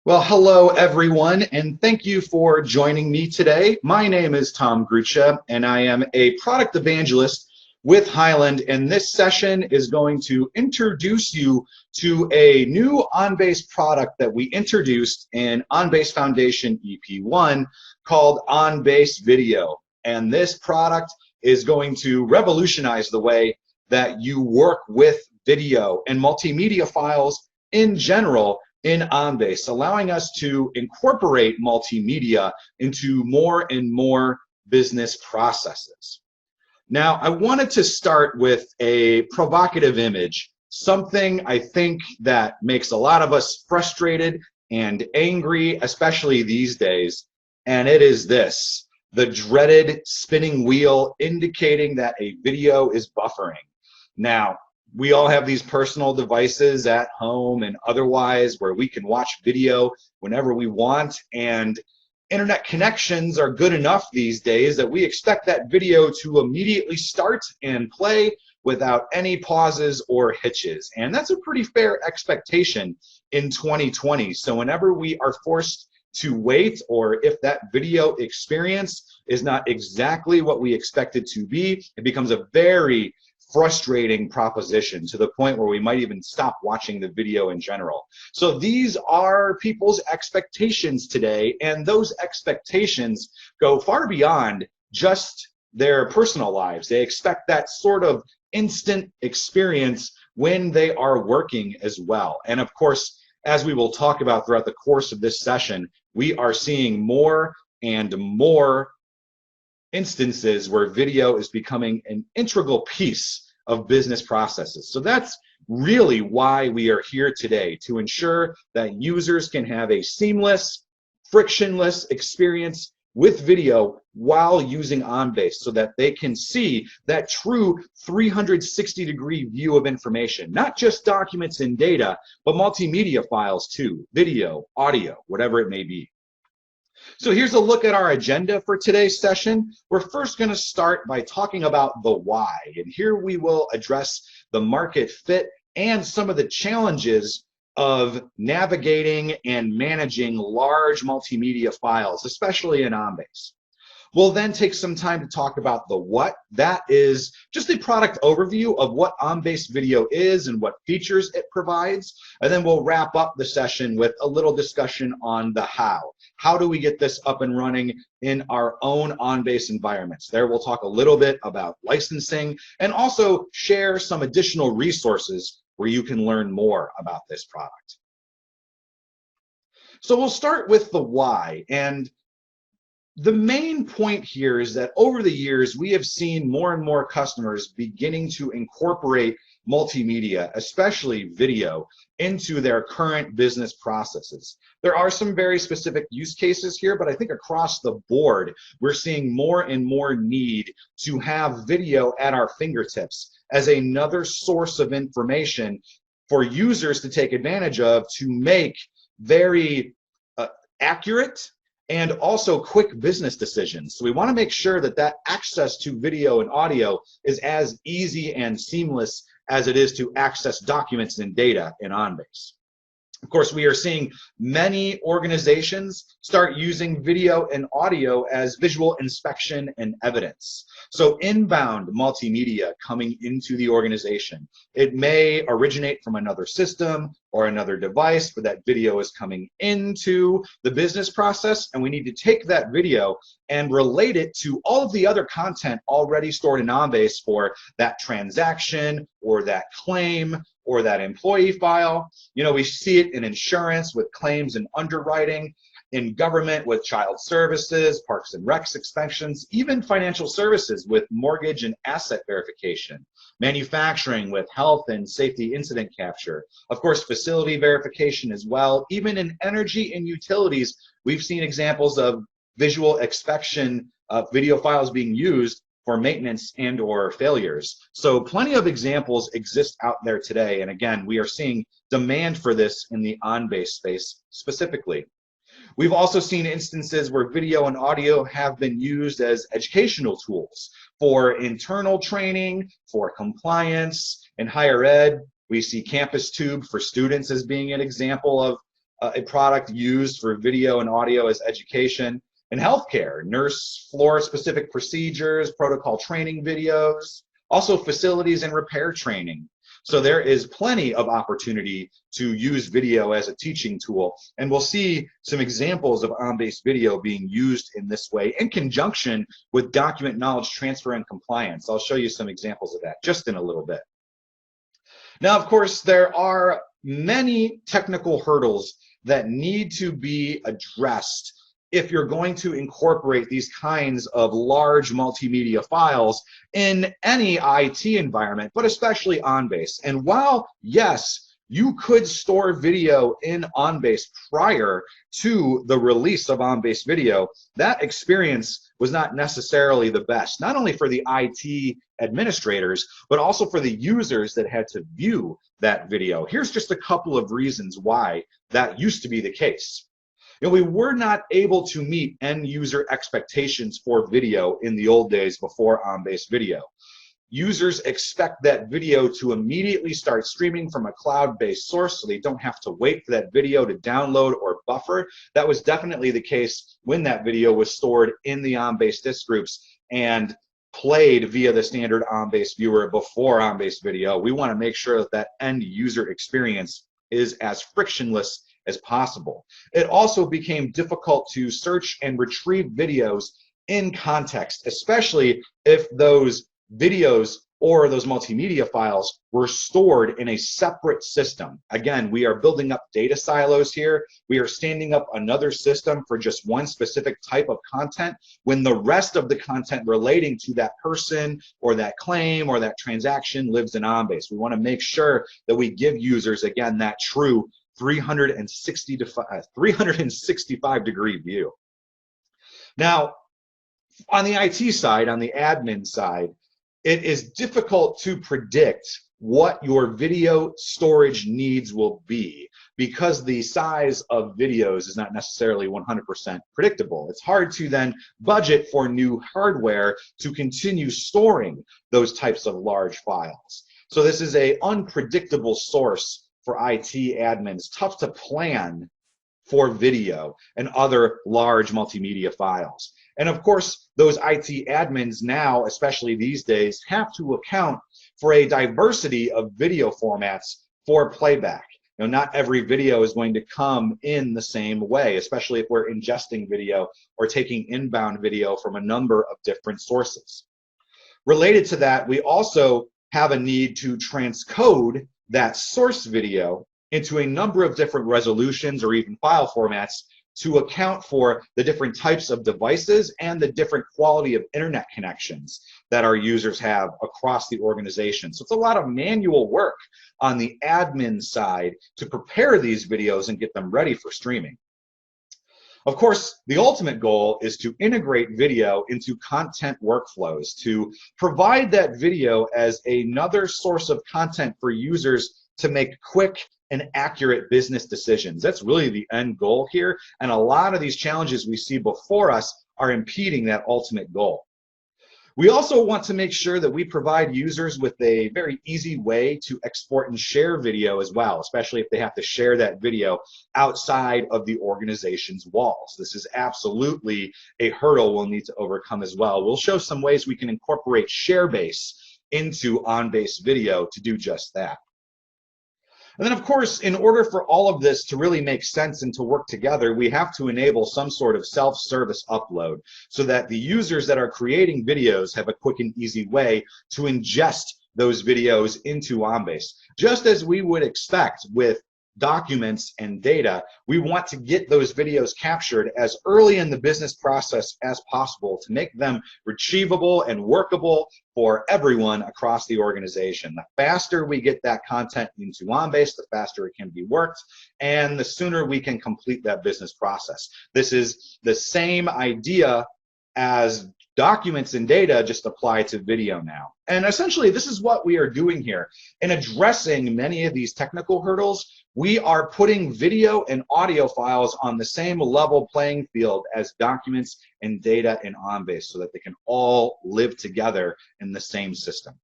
Well, hello everyone, and thank you for joining me today. My name is Tom Grucha, and I am a product evangelist with Highland, and this session is going to introduce you to a new OnBase product that we introduced in OnBase Foundation EP1 called OnBase Video. And this product is going to revolutionize the way that you work with video and multimedia files in general in OnBase, allowing us to incorporate multimedia into more and more business processes. Now, I wanted to start with a provocative image, something I think that makes a lot of us frustrated and angry, especially these days, and it is this: the dreaded spinning wheel indicating that a video is buffering. Now, we all have these personal devices at home and otherwise where we can watch video whenever we want, and internet connections are good enough these days that we expect that video to immediately start and play without any pauses or hitches. And that's a pretty fair expectation in 2020. So whenever we are forced to wait, or if that video experience is not exactly what we expect it to be, it becomes a very frustrating proposition to the point where we might even stop watching the video in general. So these are people's expectations today, and those expectations go far beyond just their personal lives. They expect that sort of instant experience when they are working as well. And of course, as we will talk about throughout the course of this session, we are seeing more and more instances where video is becoming an integral piece of business processes. So that's really why we are here today, to ensure that users can have a seamless, frictionless experience with video while using OnBase, so that they can see that true 360-degree view of information, not just documents and data, but multimedia files too, video, audio, whatever it may be. So here's a look at our agenda for today's session. We're first going to start by talking about the why, and here we will address the market fit and some of the challenges of navigating and managing large multimedia files, especially in OnBase. We'll then take some time to talk about the what. That is just a product overview of what OnBase Video is and what features it provides. And then we'll wrap up the session with a little discussion on the how. How do we get this up and running in our own OnBase environments? There we'll talk a little bit about licensing and also share some additional resources where you can learn more about this product. So we'll start with the why. And the main point here is that over the years, we have seen more and more customers beginning to incorporate multimedia, especially video, into their current business processes. There are some very specific use cases here, but I think across the board, we're seeing more and more need to have video at our fingertips as another source of information for users to take advantage of to make very accurate and also quick business decisions. So we want to make sure that that access to video and audio is as easy and seamless as it is to access documents and data in OnBase. Of course, we are seeing many organizations start using video and audio as visual inspection and evidence. So inbound multimedia coming into the organization. It may originate from another system or another device, but that video is coming into the business process, and we need to take that video and relate it to all of the other content already stored in OnBase for that transaction or that claim or that employee file. You know, we see it in insurance with claims and underwriting, in government with child services, parks and recs inspections, even financial services with mortgage and asset verification, manufacturing with health and safety incident capture, of course, facility verification as well. Even in energy and utilities, we've seen examples of visual inspection of video files being used for maintenance and or failures. So plenty of examples exist out there today. And again, we are seeing demand for this in the OnBase space specifically. We've also seen instances where video and audio have been used as educational tools for internal training, for compliance. In higher ed, we see CampusTube for students as being an example a product used for video and audio as education. In healthcare, nurse floor-specific procedures, protocol training videos, also facilities and repair training. So there is plenty of opportunity to use video as a teaching tool, and we'll see some examples of OnBase video being used in this way in conjunction with document knowledge transfer and compliance. I'll show you some examples of that just in a little bit. Now, of course, there are many technical hurdles that need to be addressed if you're going to incorporate these kinds of large multimedia files in any IT environment, but especially OnBase. And while, yes, you could store video in OnBase prior to the release of OnBase Video, that experience was not necessarily the best, not only for the IT administrators, but also for the users that had to view that video. Here's just a couple of reasons why that used to be the case. You know, we were not able to meet end user expectations for video in the old days before OnBase Video. Users expect that video to immediately start streaming from a cloud-based source so they don't have to wait for that video to download or buffer. That was definitely the case when that video was stored in the OnBase disk groups and played via the standard OnBase viewer before OnBase Video. We want to make sure that that end user experience is as frictionless as possible. It also became difficult to search and retrieve videos in context, especially if those videos or those multimedia files were stored in a separate system. Again, we are building up data silos here. We are standing up another system for just one specific type of content when the rest of the content relating to that person or that claim or that transaction lives in OnBase. We want to make sure that we give users, again, that true 365 degree view. Now, on the IT side, on the admin side, it is difficult to predict what your video storage needs will be because the size of videos is not necessarily 100% predictable. It's hard to then budget for new hardware to continue storing those types of large files. So this is an unpredictable source for IT admins, tough to plan for video and other large multimedia files. And of course, those IT admins now, especially these days, have to account for a diversity of video formats for playback. You know, not every video is going to come in the same way, especially if we're ingesting video or taking inbound video from a number of different sources. Related to that, we also have a need to transcode that source video into a number of different resolutions or even file formats to account for the different types of devices and the different quality of internet connections that our users have across the organization. So it's a lot of manual work on the admin side to prepare these videos and get them ready for streaming. Of course, the ultimate goal is to integrate video into content workflows, to provide that video as another source of content for users to make quick and accurate business decisions. That's really the end goal here, and a lot of these challenges we see before us are impeding that ultimate goal. We also want to make sure that we provide users with a very easy way to export and share video as well, especially if they have to share that video outside of the organization's walls. This is absolutely a hurdle we'll need to overcome as well. We'll show some ways we can incorporate ShareBase into OnBase Video to do just that. And then, of course, in order for all of this to really make sense and to work together, we have to enable some sort of self-service upload so that the users that are creating videos have a quick and easy way to ingest those videos into OnBase. Just as we would expect with documents and data, we want to get those videos captured as early in the business process as possible to make them retrievable and workable for everyone across the organization. The faster we get that content into OnBase, the faster it can be worked, and the sooner we can complete that business process. This is the same idea as documents and data, just apply to video now. And essentially, this is what we are doing here. In addressing many of these technical hurdles, we are putting video and audio files on the same level playing field as documents and data in OnBase so that they can all live together in the same system.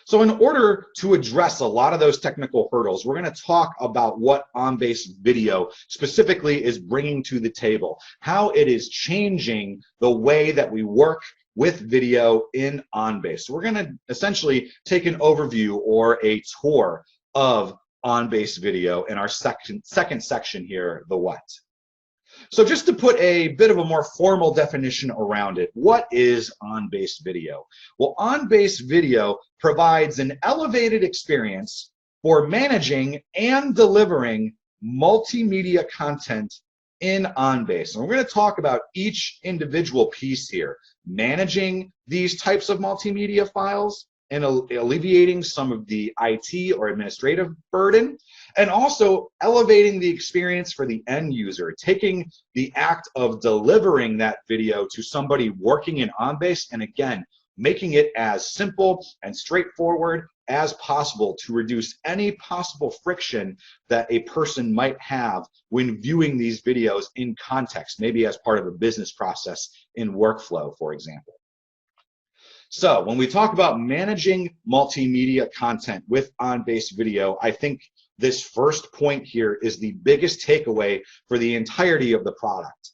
So in order to address a lot of those technical hurdles, we're going to talk about what OnBase Video specifically is bringing to the table, how it is changing the way that we work with video in OnBase. So we're going to essentially take an overview or a tour of OnBase Video in our second section here, the what. So just to put a bit of a more formal definition around it, what is OnBase Video? Well, OnBase Video provides an elevated experience for managing and delivering multimedia content in OnBase. And we're going to talk about each individual piece here, managing these types of multimedia files and alleviating some of the IT or administrative burden, and also elevating the experience for the end user, taking the act of delivering that video to somebody working in OnBase, and again, making it as simple and straightforward as possible to reduce any possible friction that a person might have when viewing these videos in context, maybe as part of a business process in workflow, for example. So when we talk about managing multimedia content with OnBase Video, I think this first point here is the biggest takeaway for the entirety of the product.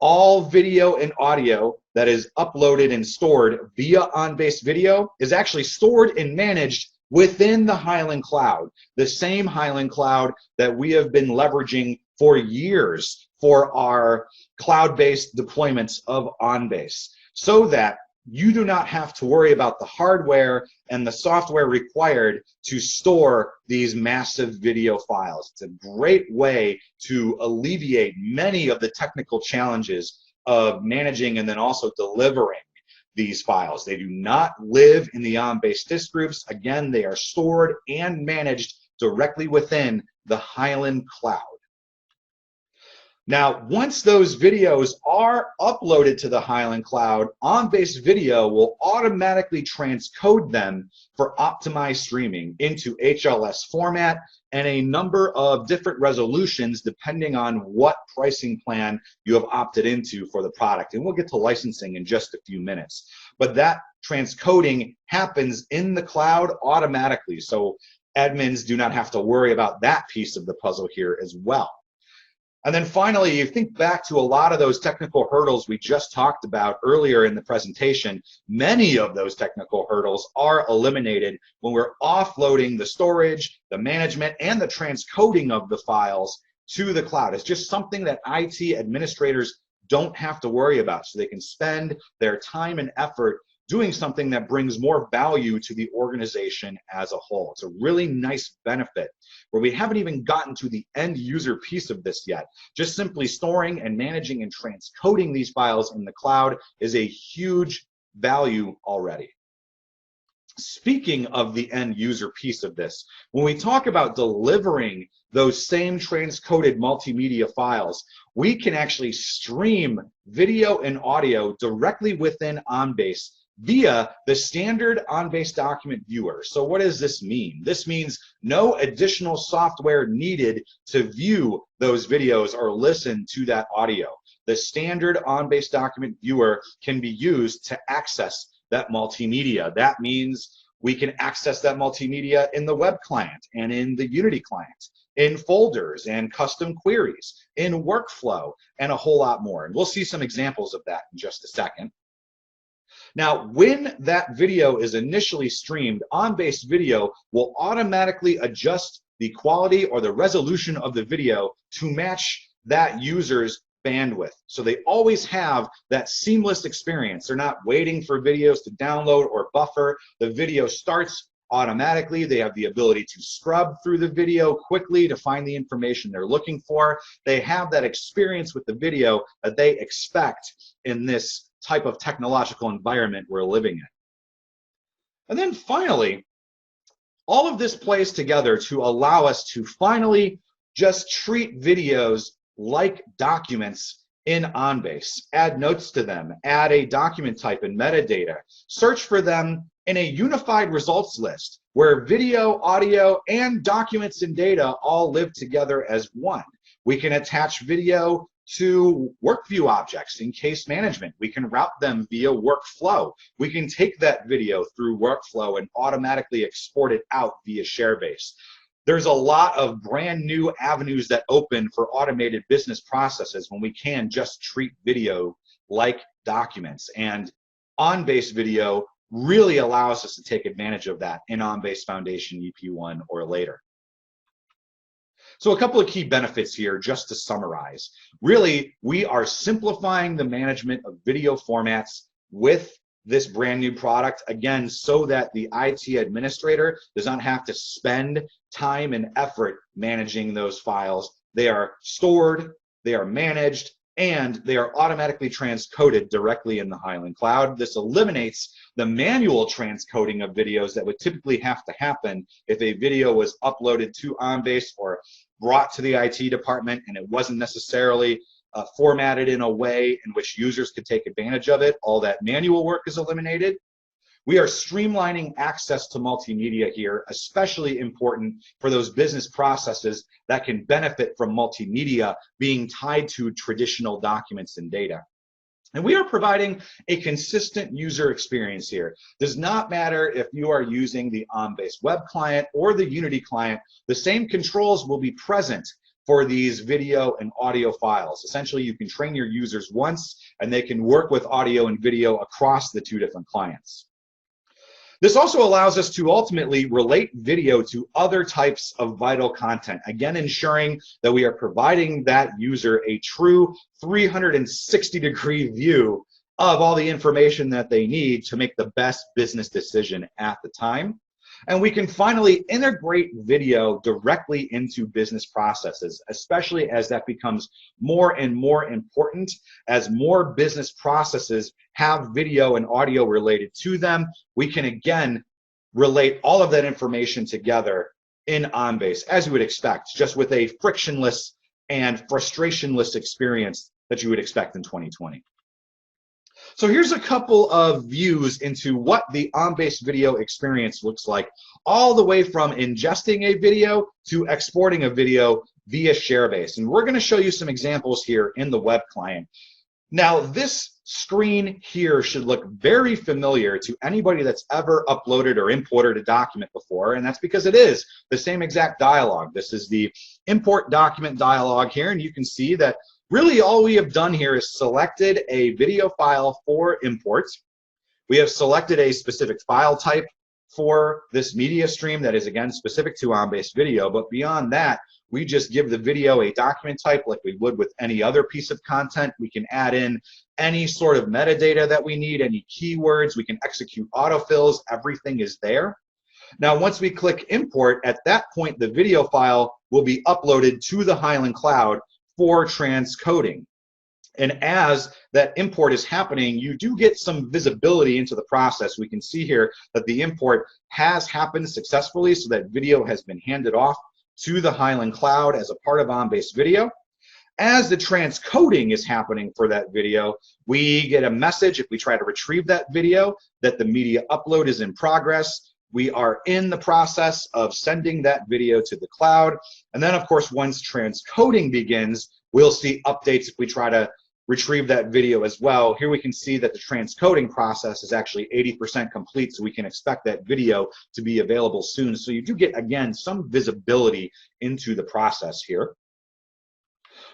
All video and audio that is uploaded and stored via OnBase Video is actually stored and managed within the Highland Cloud, the same Highland Cloud that we have been leveraging for years for our cloud-based deployments of OnBase, so that you do not have to worry about the hardware and the software required to store these massive video files. It's a great way to alleviate many of the technical challenges of managing and then also delivering these files. They do not live in the OnBase disk groups. Again, they are stored and managed directly within the Highland Cloud. Now, once those videos are uploaded to the Highland Cloud, OnBase Video will automatically transcode them for optimized streaming into HLS format and a number of different resolutions depending on what pricing plan you have opted into for the product. And we'll get to licensing in just a few minutes. But that transcoding happens in the cloud automatically, so admins do not have to worry about that piece of the puzzle here as well. And then finally, you think back to a lot of those technical hurdles we just talked about earlier in the presentation. Many of those technical hurdles are eliminated when we're offloading the storage, the management, and the transcoding of the files to the cloud. It's just something that IT administrators don't have to worry about, so they can spend their time and effort doing something that brings more value to the organization as a whole. It's a really nice benefit where we haven't even gotten to the end user piece of this yet. Just simply storing and managing and transcoding these files in the cloud is a huge value already. Speaking of the end user piece of this, when we talk about delivering those same transcoded multimedia files, we can actually stream video and audio directly within OnBase via the standard OnBase document viewer. So what does this mean? This means no additional software needed to view those videos or listen to that audio. The standard OnBase document viewer can be used to access that multimedia. That means we can access that multimedia in the web client and in the Unity client, in folders and custom queries, in workflow, and a whole lot more. And we'll see some examples of that in just a second. Now, when that video is initially streamed, OnBase Video will automatically adjust the quality or the resolution of the video to match that user's bandwidth. So they always have that seamless experience. They're not waiting for videos to download or buffer. The video starts automatically. They have the ability to scrub through the video quickly to find the information they're looking for. They have that experience with the video that they expect in this type of technological environment we're living in. And then finally, all of this plays together to allow us to finally just treat videos like documents in OnBase. Add notes to them, add a document type and metadata, search for them in a unified results list where video, audio, and documents and data all live together as one. We can attach video to work view objects in case management. We can route them via workflow. We can take that video through workflow and automatically export it out via ShareBase. There's a lot of brand new avenues that open for automated business processes when we can just treat video like documents. And OnBase Video really allows us to take advantage of that in OnBase Foundation EP1 or later. So a couple of key benefits here, just to summarize. Really, we are simplifying the management of video formats with this brand new product, again, so that the IT administrator does not have to spend time and effort managing those files. They are stored, they are managed, and they are automatically transcoded directly in the Highland Cloud. This eliminates the manual transcoding of videos that would typically have to happen if a video was uploaded to OnBase or brought to the IT department and it wasn't necessarily formatted in a way in which users could take advantage of it. All that manual work is eliminated. We are streamlining access to multimedia here, especially important for those business processes that can benefit from multimedia being tied to traditional documents and data. And we are providing a consistent user experience here. Does not matter if you are using the OnBase web client or the Unity client, the same controls will be present for these video and audio files. Essentially, you can train your users once and they can work with audio and video across the two different clients. This also allows us to ultimately relate video to other types of vital content, again ensuring that we are providing that user a true 360-degree view of all the information that they need to make the best business decision at the time. And we can finally integrate video directly into business processes, especially as that becomes more and more important as more business processes have video and audio related to them. We can again relate all of that information together in OnBase, as you would expect, just with a frictionless and frustrationless experience that you would expect in 2020. So here's a couple of views into what the OnBase video experience looks like, all the way from ingesting a video to exporting a video via ShareBase. And we're going to show you some examples here in the web client. Now, this screen here should look very familiar to anybody that's ever uploaded or imported a document before, and that's because it is the same exact dialog. This is the import document dialog here, and you can see that really all we have done here is selected a video file for import. We have selected a specific file type for this media stream that is, again, specific to OnBase Video, but beyond that, we just give the video a document type like we would with any other piece of content. We can add in any sort of metadata that we need, any keywords, we can execute autofills, everything is there. Now, once we click import, at that point, the video file will be uploaded to the Highland Cloud for transcoding. And as that import is happening, you do get some visibility into the process. We can see here that the import has happened successfully, so that video has been handed off to the Highland Cloud as a part of OnBase Video. As the transcoding is happening for that video, we get a message if we try to retrieve that video that the media upload is in progress. We are in the process of sending that video to the cloud. And then, of course, once transcoding begins, we'll see updates if we try to retrieve that video as well. Here we can see that the transcoding process is actually 80% complete, so we can expect that video to be available soon. So you do get, again, some visibility into the process here.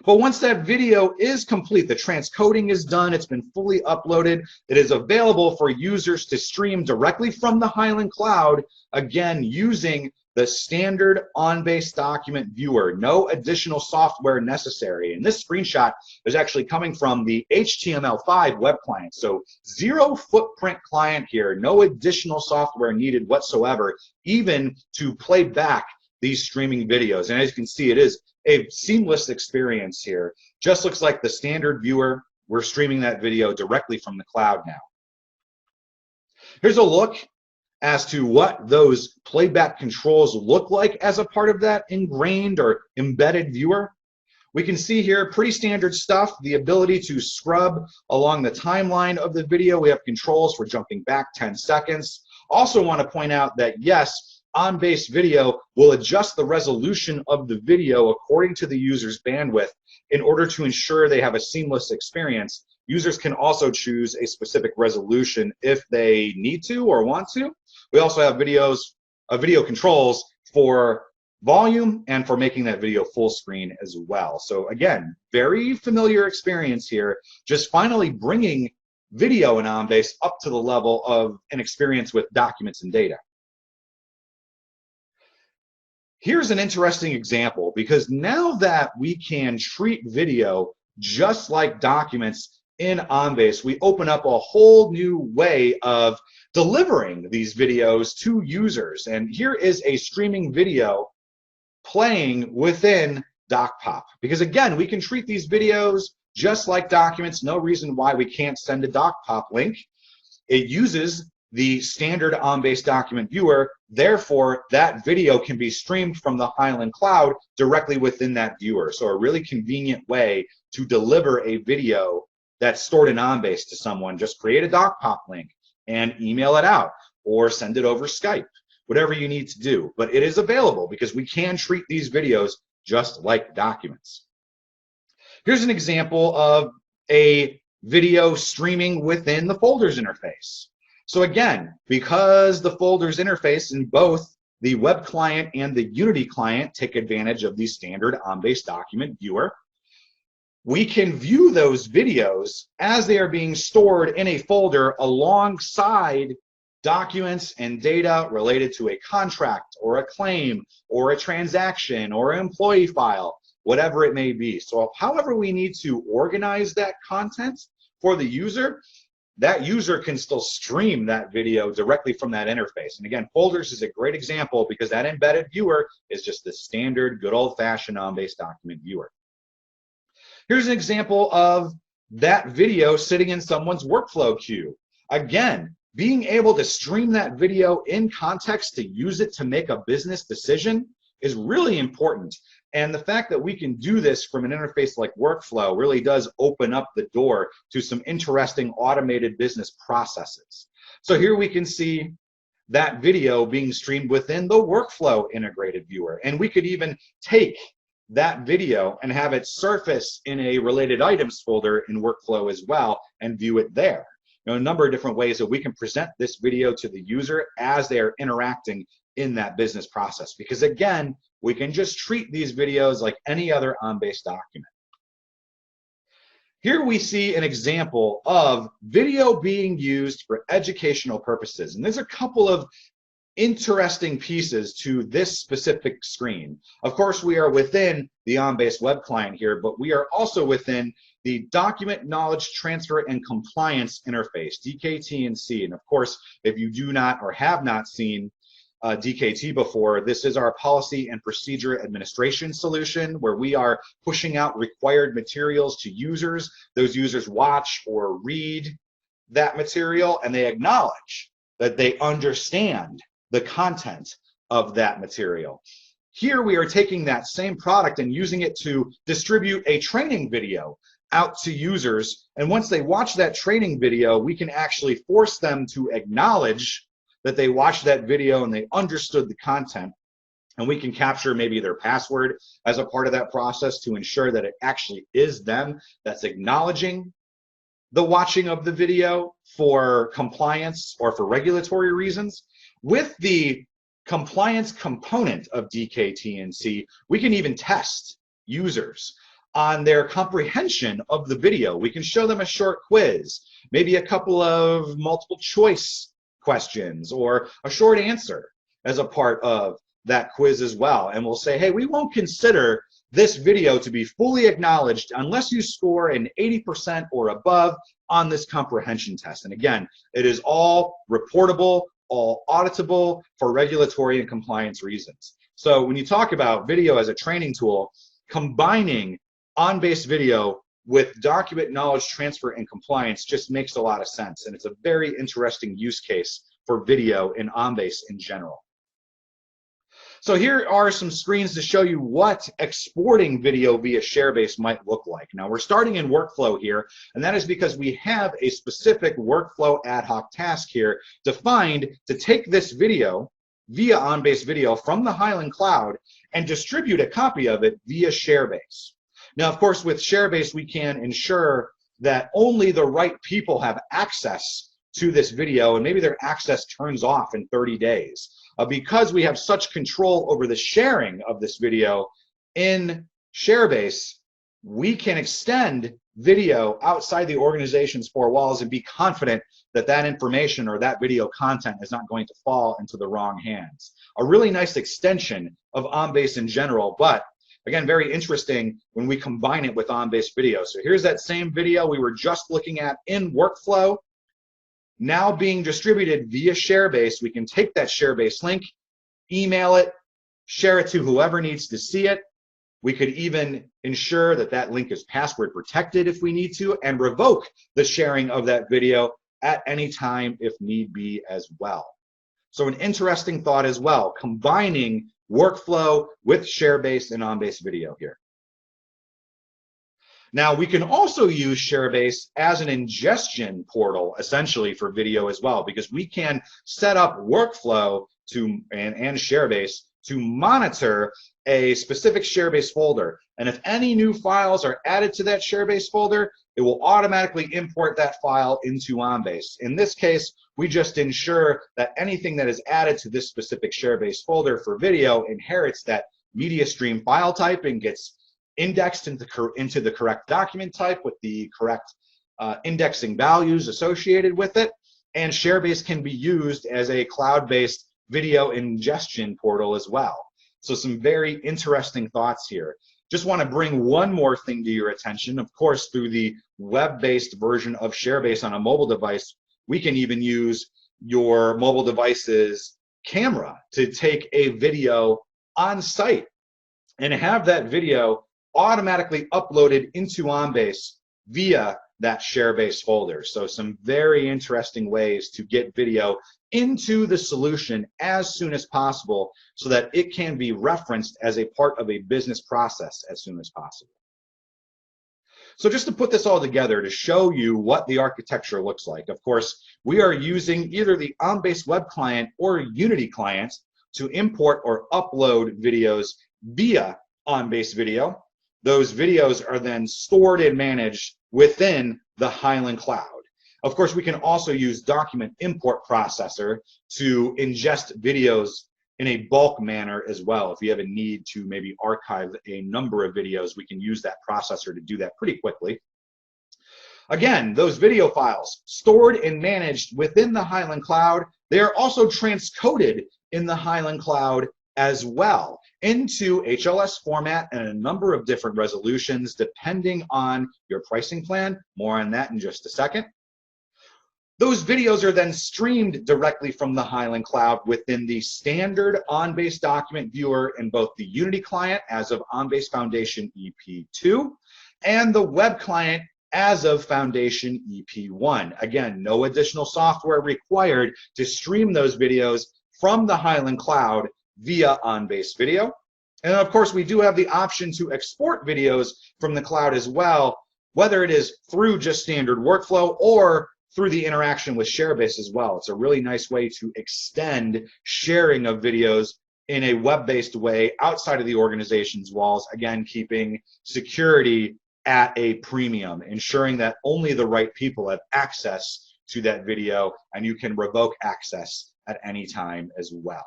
But once that video is complete, the transcoding is done, it's been fully uploaded, it is available for users to stream directly from the Highland Cloud, again, using the standard OnBase document viewer, no additional software necessary. And this screenshot is actually coming from the HTML5 web client. So zero footprint client here, no additional software needed whatsoever, even to play back these streaming videos. And as you can see, it is a seamless experience here. Just looks like the standard viewer. We're streaming that video directly from the cloud now. Here's a look as to what those playback controls look like as a part of that ingrained or embedded viewer. We can see here pretty standard stuff, the ability to scrub along the timeline of the video. We have controls for jumping back 10 seconds. Also want to point out that yes, OnBase Video will adjust the resolution of the video according to the user's bandwidth in order to ensure they have a seamless experience. Users can also choose a specific resolution if they need to or want to. We also have video controls for volume and for making that video full screen as well. So again, very familiar experience here, just finally bringing video in OnBase up to the level of an experience with documents and data. Here's an interesting example, because now that we can treat video just like documents in OnBase, we open up a whole new way of delivering these videos to users. And here is a streaming video playing within DocPop, because again, we can treat these videos just like documents. No reason why we can't send a DocPop link. It uses the standard OnBase document viewer. Therefore, that video can be streamed from the Highland cloud directly within that viewer. So a really convenient way to deliver a video that's stored in OnBase to someone. Just create a DocPop link and email it out, or send it over Skype, whatever you need to do. But it is available because we can treat these videos just like documents. Here's an example of a video streaming within the folders interface. So again, because the folders interface in both the web client and the Unity client take advantage of the standard OnBase document viewer, we can view those videos as they are being stored in a folder alongside documents and data related to a contract or a claim or a transaction or an employee file, whatever it may be. So however we need to organize that content for the user, that user can still stream that video directly from that interface. And again, folders is a great example because that embedded viewer is just the standard good old-fashioned OnBase document viewer. Here's an example of that video sitting in someone's workflow queue. Again, being able to stream that video in context to use it to make a business decision is really important. And the fact that we can do this from an interface like workflow really does open up the door to some interesting automated business processes. So here we can see that video being streamed within the workflow integrated viewer. And we could even take that video and have it surface in a related items folder in workflow as well and view it there. You know, a number of different ways that we can present this video to the user as they are interacting in that business process, because again, we can just treat these videos like any other OnBase document. Here we see an example of video being used for educational purposes, and there's a couple of interesting pieces to this specific screen. Of course, we are within the OnBase web client here, but we are also within the Document Knowledge Transfer and Compliance interface, DKT&C. And of course, if you do not or have not seen DKT before, this is our policy and procedure administration solution where we are pushing out required materials to users. Those users watch or read that material and they acknowledge that they understand the content of that material. Here we are taking that same product and using it to distribute a training video out to users. And once they watch that training video, we can actually force them to acknowledge that they watched that video and they understood the content. And we can capture maybe their password as a part of that process to ensure that it actually is them that's acknowledging the watching of the video for compliance or for regulatory reasons. With the compliance component of DKT&C, we can even test users on their comprehension of the video. We can show them a short quiz, maybe a couple of multiple choice questions or a short answer as a part of that quiz as well. And we'll say, hey, we won't consider this video to be fully acknowledged unless you score an 80% or above on this comprehension test. And again, it is all reportable, all auditable for regulatory and compliance reasons. So when you talk about video as a training tool, combining OnBase video with document knowledge transfer and compliance just makes a lot of sense. And it's a very interesting use case for video in OnBase in general. So here are some screens to show you what exporting video via ShareBase might look like. Now we're starting in workflow here, and that is because we have a specific workflow ad hoc task here defined to take this video via OnBase Video from the Highland Cloud and distribute a copy of it via ShareBase. Now, of course, with ShareBase, we can ensure that only the right people have access to this video, and maybe their access turns off in 30 days. Because we have such control over the sharing of this video in ShareBase, we can extend video outside the organization's four walls and be confident that that information or that video content is not going to fall into the wrong hands. A really nice extension of OnBase in general, but again, very interesting when we combine it with OnBase Video. So here's that same video we were just looking at in workflow, now being distributed via ShareBase. We can take that ShareBase link, email it, share it to whoever needs to see it. We could even ensure that that link is password protected if we need to, and revoke the sharing of that video at any time if need be as well. So an interesting thought as well, combining workflow with ShareBase and OnBase Video here. Now, we can also use ShareBase as an ingestion portal, essentially, for video as well, because we can set up workflow and ShareBase to monitor a specific ShareBase folder. And if any new files are added to that ShareBase folder, it will automatically import that file into OnBase. In this case, we just ensure that anything that is added to this specific ShareBase folder for video inherits that media stream file type and gets indexed into the correct document type with the correct indexing values associated with it. And ShareBase can be used as a cloud-based video ingestion portal as well. So some very interesting thoughts here. Just want to bring one more thing to your attention. Of course, through the web-based version of ShareBase on a mobile device, we can even use your mobile device's camera to take a video on site and have that video automatically uploaded into OnBase via that ShareBase folder. So some very interesting ways to get video into the solution as soon as possible so that it can be referenced as a part of a business process as soon as possible. So just to put this all together to show you what the architecture looks like, of course, we are using either the OnBase web client or Unity client to import or upload videos via OnBase Video. Those videos are then stored and managed within the Highland Cloud. Of course, we can also use Document Import Processor to ingest videos in a bulk manner as well. If you have a need to maybe archive a number of videos, we can use that processor to do that pretty quickly. Again, those video files stored and managed within the Highland Cloud, they are also transcoded in the Highland Cloud as well into HLS format and a number of different resolutions depending on your pricing plan. More on that in just a second. Those videos are then streamed directly from the Highland Cloud within the standard OnBase document viewer in both the Unity client as of OnBase Foundation EP2 and the web client as of Foundation EP1. Again, no additional software required to stream those videos from the Highland Cloud via OnBase Video. And of course, we do have the option to export videos from the cloud as well, whether it is through just standard workflow or through the interaction with ShareBase as well. It's a really nice way to extend sharing of videos in a web-based way outside of the organization's walls, again, keeping security at a premium, ensuring that only the right people have access to that video, and you can revoke access at any time as well.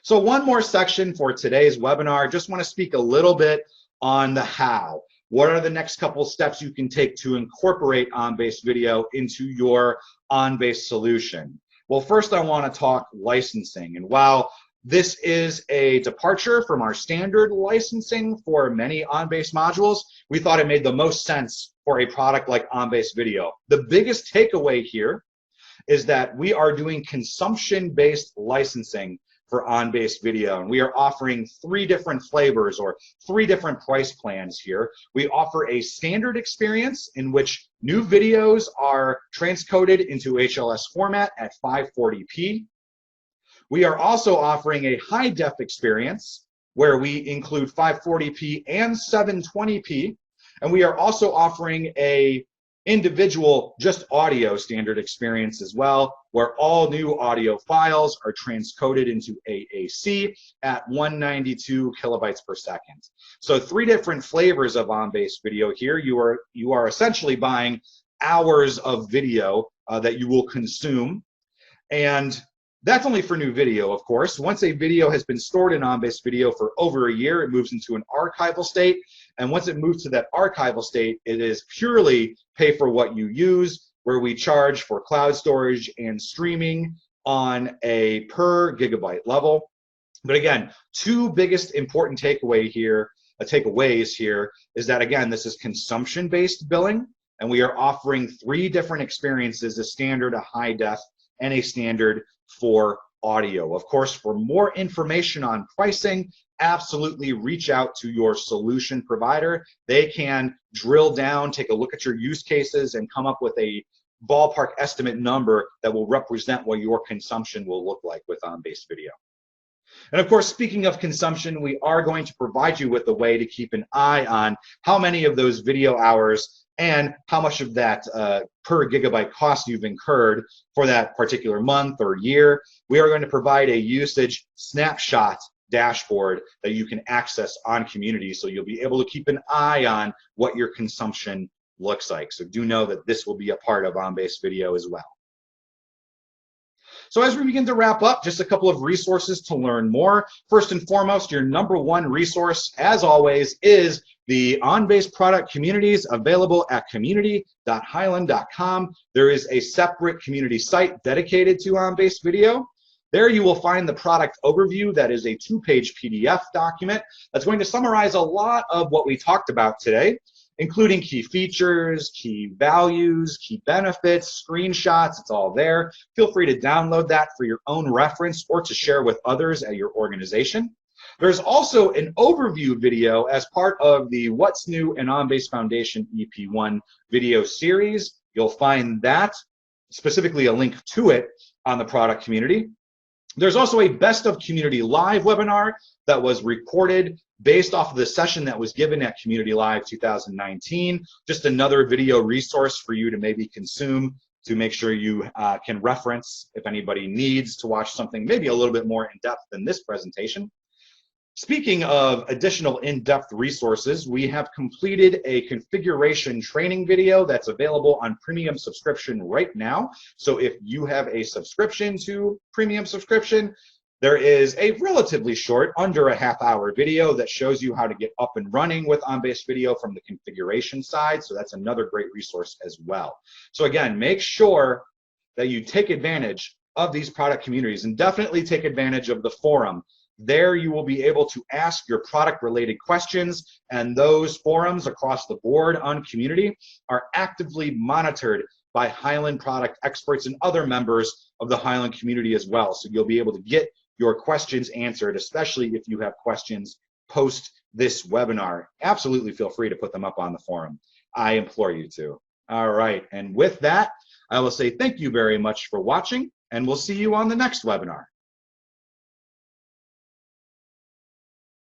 So one more section for today's webinar. Just want to speak a little bit on the how. What are the next couple steps you can take to incorporate OnBase Video into your OnBase solution? Well, first I want to talk licensing. And while this is a departure from our standard licensing for many OnBase modules, we thought it made the most sense for a product like OnBase Video. The biggest takeaway here is that we are doing consumption-based licensing for OnBase Video, and we are offering 3 different flavors or 3 different price plans here. We offer a standard experience in which new videos are transcoded into HLS format at 540p. We are also offering a high def experience where we include 540p and 720p, and we are also offering a individual just audio standard experience as well, where all new audio files are transcoded into AAC at 192 kilobytes per second. So 3 different flavors of OnBase video here. You are essentially buying hours of video that you will consume, and that's only for new video, of course. Once a video has been stored in OnBase Video for over a year, it moves into an archival state. And once it moves to that archival state, it is purely pay for what you use, where we charge for cloud storage and streaming on a per gigabyte level. But again, 2 biggest important takeaways here is that, again, this is consumption-based billing, and we are offering 3 different experiences: a standard, a high def, and a standard for audio. Of course, for more information on pricing, absolutely reach out to your solution provider. They can drill down, take a look at your use cases, and come up with a ballpark estimate number that will represent what your consumption will look like with OnBase Video. And of course, speaking of consumption, we are going to provide you with a way to keep an eye on how many of those video hours and how much of that per gigabyte cost you've incurred for that particular month or year. We are going to provide a usage snapshot dashboard that you can access on Community, so you'll be able to keep an eye on what your consumption looks like. So do know that this will be a part of OnBase Video as well. So as we begin to wrap up, just a couple of resources to learn more. First and foremost, your #1 resource, as always, is the OnBase product communities available at community.hyland.com. There is a separate community site dedicated to OnBase Video. There you will find the product overview. That is a 2-page PDF document that's going to summarize a lot of what we talked about today, including key features, key values, key benefits, screenshots. It's all there. Feel free to download that for your own reference or to share with others at your organization. There's also an overview video as part of the What's New in OnBase Foundation EP1 video series. You'll find that, specifically a link to it, on the product community. There's also a Best of Community Live webinar that was recorded based off of the session that was given at Community Live 2019. Just another video resource for you to maybe consume to make sure you can reference if anybody needs to watch something maybe a little bit more in depth than this presentation. Speaking of additional in-depth resources, we have completed a configuration training video that's available on premium subscription right now. So if you have a subscription to premium subscription, there is a relatively short, under a half-hour video that shows you how to get up and running with OnBase Video from the configuration side. So that's another great resource as well. So again, make sure that you take advantage of these product communities, and definitely take advantage of the forum. There you will be able to ask your product-related questions, and those forums across the board on Community are actively monitored by Hyland product experts and other members of the Hyland community as well. So you'll be able to get your questions answered, especially if you have questions post this webinar. Absolutely feel free to put them up on the forum. I implore you to. All right, and with that, I will say thank you very much for watching, and we'll see you on the next webinar.